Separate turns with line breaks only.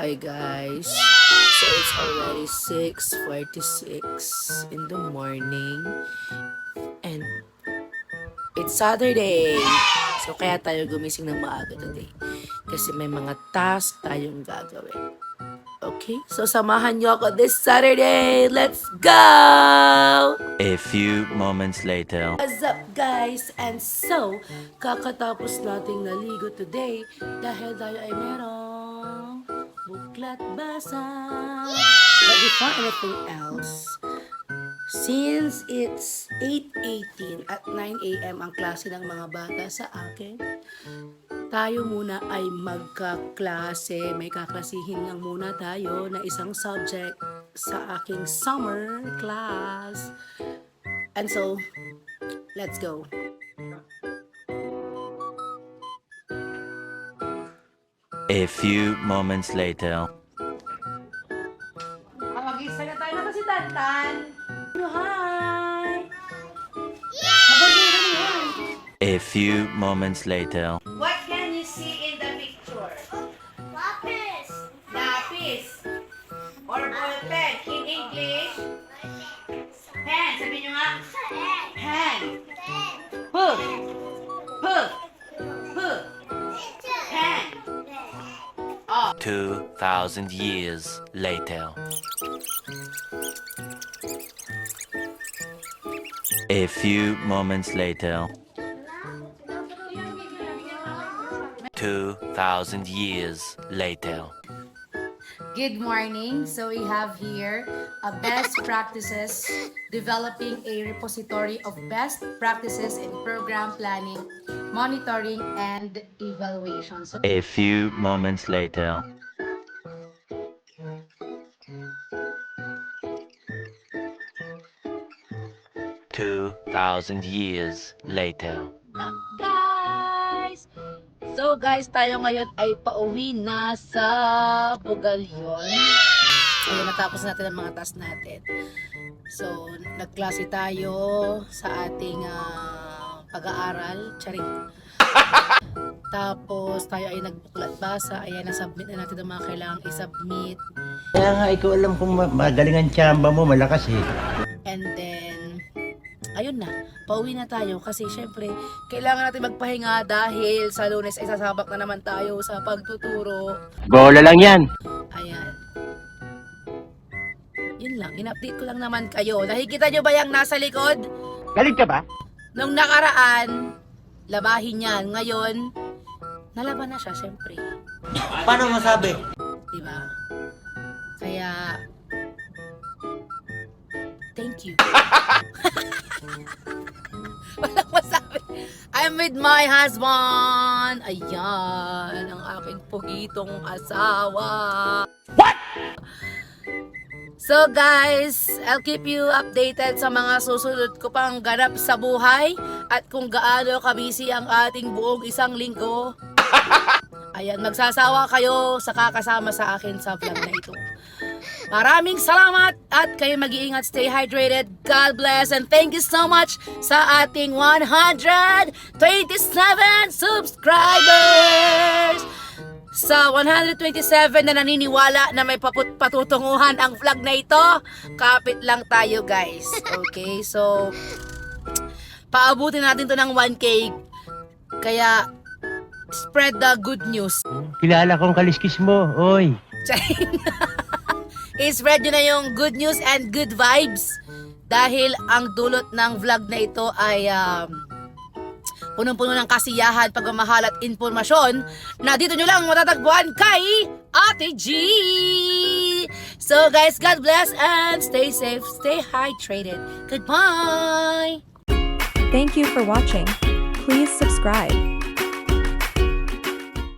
Hi guys. So it's already 6:46 in the morning and it's Saturday. So kaya tayo gumising ng maaga today kasi may mga task tayong gagawin. Okay? So samahan niyo ako this Saturday. Let's go!
A few moments later.
What's up guys? And so, kakatapos nating naligo today dahil tayo ay merong buklat basa. But before anything else, since it's 8:18 at 9 a.m. ang klase ng mga bata sa akin, tayo muna ay magkaklase. May kaklasihin lang muna tayo na isang subject sa aking summer class. And so, let's go.
A few moments later.
Mag-isa na tayo na kasi Tantan. Hi! Maganda yan.
A few moments later.
What can you see in the picture?
Lapis.
Lapis. Or ballpen. In English? Pen. Sabi nyo nga. Pen. Book. Book. Book. Pen. Oh.
2,000 years later. A few moments later. 2,000 years later.
Good morning. So we have here a best practices, developing a repository of best practices in program planning, monitoring, and evaluation. So
A few moments later. Two thousand years later.
guys! So guys, tayo ngayon ay pauwi na sa Bugalyon. Ayun, natapos natin ang mga task natin. So, nagklase tayo sa ating pag-aaral. Charing. Tapos, tayo ay nagbuklat basa. Ayan, na-submit na natin ang mga kailangang i-submit.
Kaya nga, ikaw alam kung magaling ang tsamba mo, malakas eh.
And then, ayun na, pauwi na tayo kasi syempre, kailangan natin magpahinga dahil sa Lunes ay sasabak na naman tayo sa pagtuturo.
Bola lang yan.
Ayan. Yun lang, in-update ko lang naman kayo. Nakikita nyo ba yung nasa likod?
Galing ka ba?
Nung nakaraan, labahin yan. Ngayon, nalaban na siya, syempre.
Paano masabi?
Diba? Kaya, thank you. Walang masabi. I'm with my husband. Ayan, ang aking pugitong asawa. What? So guys, I'll keep you updated sa mga susunod ko pang ganap sa buhay at kung gaano kabisi ang ating buong isang linggo. Ayan, magsasawa kayo sa kakasama sa akin sa vlog na ito. Maraming salamat at kayo mag-iingat, stay hydrated, God bless, and thank you so much sa ating 127 subscribers! Sa 127 na naniniwala na may patutunguhan ang vlog na ito, kapit lang tayo guys. Okay, so paabutin natin to ng 1K, kaya spread the good news.
Kilala kong kaliskis mo, oy.
I-spread nyo na yung good news and good vibes dahil ang dulot ng vlog na ito ay punong-puno ng kasiyahan, pagmamahal at informasyon na dito nyo lang matatagpuan kay Ate G. So guys, God bless and stay safe, stay hydrated. Goodbye!
Thank you for watching. Please subscribe.